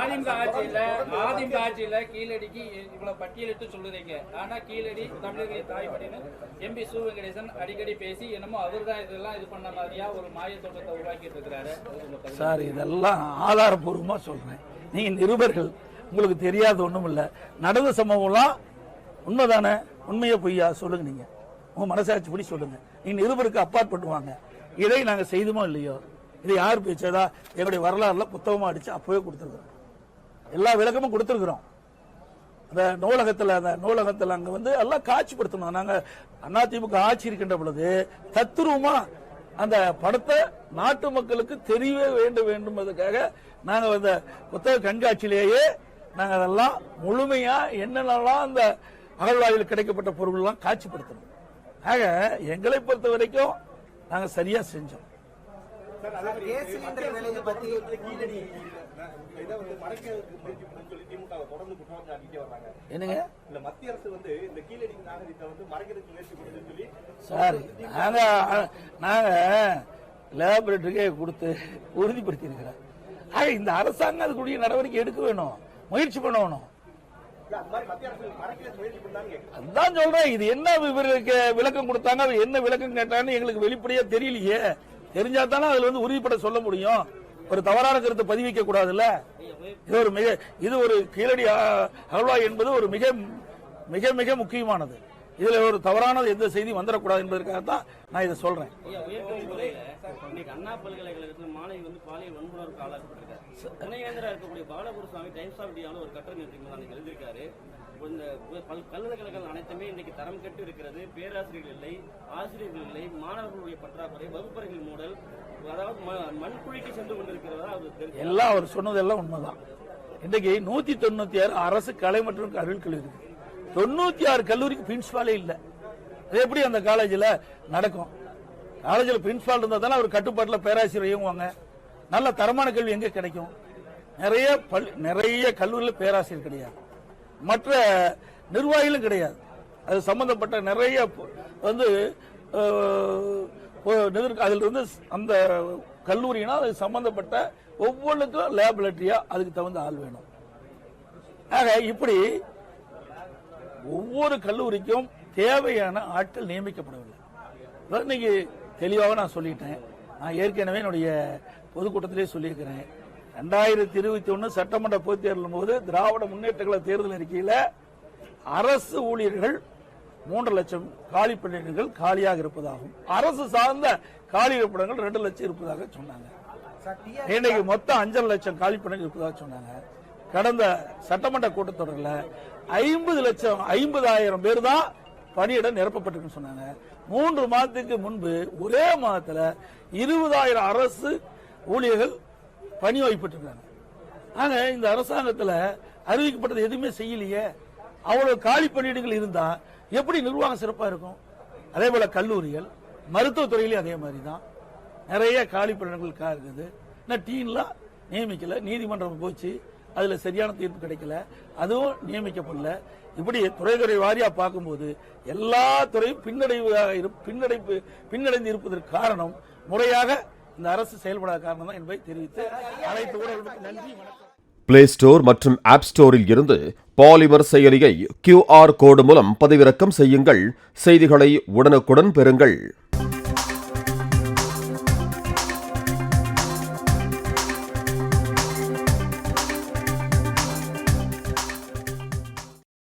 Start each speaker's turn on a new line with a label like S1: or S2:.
S1: அதிமுக ஆட்சியில கீழடிக்கு இவ்வளவு பட்டியலிட்டு சொல்லுறீங்க. ஆனா கீழடி தமிழர்களின் தாய்மடின்னு எம்பி சு வெங்கடேசன் அடிக்கடி பேசி என்னமோ அவர்தான் இதெல்லாம் இது பண்ண மாதிரியா ஒரு மாய தோட்டத்தை உருவாக்கிட்டு இருக்கிறாரு.
S2: சார் இதெல்லாம் ஆதாரபூர்வமா சொல்றேன். நீங்க நிருபர்கள், உங்களுக்கு தெரியாத ஒண்ணும் இல்ல. நடந்த சம்பவம்லாம் உண்மைதானே? உண்மையை பொய்யா சொல்லுங்க. நீங்க உங்க மனசாட்சி படி சொல்லுங்க. நீங்க நிருபருக்கு அப்பாற்பட்டுவாங்க. இதை நாங்க செய்துமோ இல்லையோ, இது யார் பேச்சதா எங்களுடைய வரலாறுல புத்தகமா அடிச்சு அப்பவே கொடுத்துருக்கோம். எல்லா விளக்கமும் கொடுத்துருக்கிறோம். அந்த நூலகத்தில் அங்க வந்து எல்லாம் காட்சிப்படுத்தணும். நாங்க அதிமுக ஆட்சி இருக்கின்ற பொழுது தத்துரூபமா அந்த படத்தை நாட்டு மக்களுக்கு தெரியவே வேண்டும்ன்றதுக்காக நாங்க அந்த புத்தக கண்காட்சியிலேயே நாங்க அதெல்லாம் முழுமையா என்னென்னலாம் அந்த அகழ்வாயில் கிடைக்கப்பட்ட பொருள் எல்லாம் காட்சிப்படுத்தணும். ஆக எங்களை பொறுத்த வரைக்கும் நாங்க சரியா செஞ்சோம். என்னங்க மத்திய அரசு வந்து இந்த கீழடி நாகரிகத்தை வந்து மறைக்கிறதுக்கு முயற்சி பண்ணுதுன்னு சொல்லி சார் நாங்க லேபரேட்டரிக்கே கொடுத்து உறுதிப்படுத்தி இருக்கிறோம். ஆக இந்த அரசாங்கம் அதுக்குரிய நடவடிக்கை எடுக்க வேணும், முயற்சி பண்ணணும். அதான் சொல்றேன். இது என்ன இவருக்கு விளக்கம் கொடுத்தாங்க, என்ன விளக்கம் கேட்டான்னு எங்களுக்கு வெளிப்படையா தெரியலையே. தெரிஞ்சா தானே அதுல வந்து உறுதிப்பட சொல்ல முடியும். ஒரு தவறான கருத்தை பதிவிக்க கூடாதுல்ல. இது ஒரு கீழடி அகழ்வாய் என்பது ஒரு மிக மிக மிக முக்கியமானது. இதுல ஒரு தவறானது எந்த செய்தி வந்துடக்கூடாது என்பதற்காக தான் நான் இதை சொல்றேன்.
S3: அண்ணா பல்கலைக்கழகத்தில் மாணவி வந்து பாலியல் வன்முறைக்கு ஆளாக்கப்பட்டிருக்காரு. துணைவேந்தரா இருக்கக்கூடிய பாலகுருசாமி டைம்ஸ் ஆஃப் இந்தியாவில் ஒரு கட்டுரை எழுதியிருக்காரு. இந்த பல்கலைக்கழகங்கள் அனைத்துமே இன்னைக்கு தரம் கட்டு இருக்கிறது. பேராசிரியர்கள் இல்லை, ஆசிரியர்கள் இல்லை, மாணவர்களுடைய பற்றாக்குறை, வகுப்பறைகள் மூடல், அதாவது மண்குழிக்கு சென்று கொண்டிருக்கிறதா
S2: எல்லாம் அவர் சொன்னதெல்லாம் உண்மைதான். இன்னைக்கு 196 அரசு கலை மற்றும் அறிவியல் கல்லூரி இருக்கு. 96 கல்லூரிக்கு பிரின்சிபாலே இல்ல. அது எப்படி அந்த காலேஜ்ல நடக்கும்? காலேஜில் பிரின்சிபால் இருந்தா தானே அவர் கட்டுப்பாட்டில் பேராசிரியர் இயங்குவாங்க. நல்ல தரமான கல்வி எங்க கிடைக்கும்? நிறைய கல்லூரியில் பேராசிரியர் கிடையாது, மற்ற நிர்வாகிகளும் கிடையாது. அது சம்பந்தப்பட்ட நிறைய வந்து அதில் இருந்து அந்த கல்லூரினா அது சம்பந்தப்பட்ட ஒவ்வொன்றுக்கும் லேபரேட்டரியா அதுக்கு தகுந்த ஆள் வேணும். ஆக இப்படி ஒவ்வொரு கல்லூரிக்கும் தேவையான ஆட்கள் நியமிக்கப்படவில்லை. இன்னைக்கு தெளிவாக நான் சொல்லிட்டேன். நான் ஏற்கனவே என்னுடைய பொதுக்கூட்டத்திலே சொல்லியிருக்கிறேன். 2021 சட்டமன்ற பொதுத் தேர்தலும் போது திராவிட முன்னேற்ற கழக தேர்தல் அறிக்கையில அரசு ஊழியர்கள் 3 லட்சம் காலி பணியிடங்கள் காலியாக இருப்பதாகவும், அரசு சார்ந்த காலி இருப்பிடங்கள் 2 லட்சம் இருப்பதாக சொன்னாங்க. இன்னைக்கு மொத்தம் 5 லட்சம் காலி பணிகள் இருப்பதாக சொன்னாங்க. கடந்த சட்டமன்ற கூட்டத்தொடரில் 50,000 பேர் தான் பணியிடம் நிரப்பப்பட்டிருக்கு சொன்னாங்க. 3 மாதத்துக்கு முன்பு ஒரே மாதத்துல 20,000 அரசு ஊழியர்கள் பணி வைப்பட்டிருக்காங்க. ஆக இந்த அரசாங்கத்தில் அறிவிக்கப்பட்டது எதுவுமே செய்யலையே. அவ்வளவு காலி பணியிடங்கள் இருந்தா எப்படி நிர்வாகம் சிறப்பா இருக்கும்? அதே போல கல்லூரிகள், மருத்துவத்துறையிலும் அதே மாதிரி தான் நிறைய காலி பணியிடங்கள் இருக்குது. டீன்லாம் நியமிக்கல, நீதிமன்றம் போச்சு, அதுல சரியான தீர்ப்பு கிடைக்கல, அதுவும் நியமிக்கப்படல. இப்படி துறை வாரியா பார்க்கும்போது எல்லா துறையும் பின்னடைந்து இருப்பதற்கு காரணம் முறையாக இந்த அரசு செயல்படாத காரணம் தான் என்பதை தெரிவித்து அனைத்து ஊடகங்களுக்கு நன்றி, வணக்கம்.
S4: பிளே ஸ்டோர் மற்றும் ஆப் ஸ்டோரில் இருந்து பாலிமர் செயலியை QR கோடு மூலம் பதிவிறக்கம் செய்யுங்கள். செய்திகளை உடனுக்குடன் பெறுங்கள்.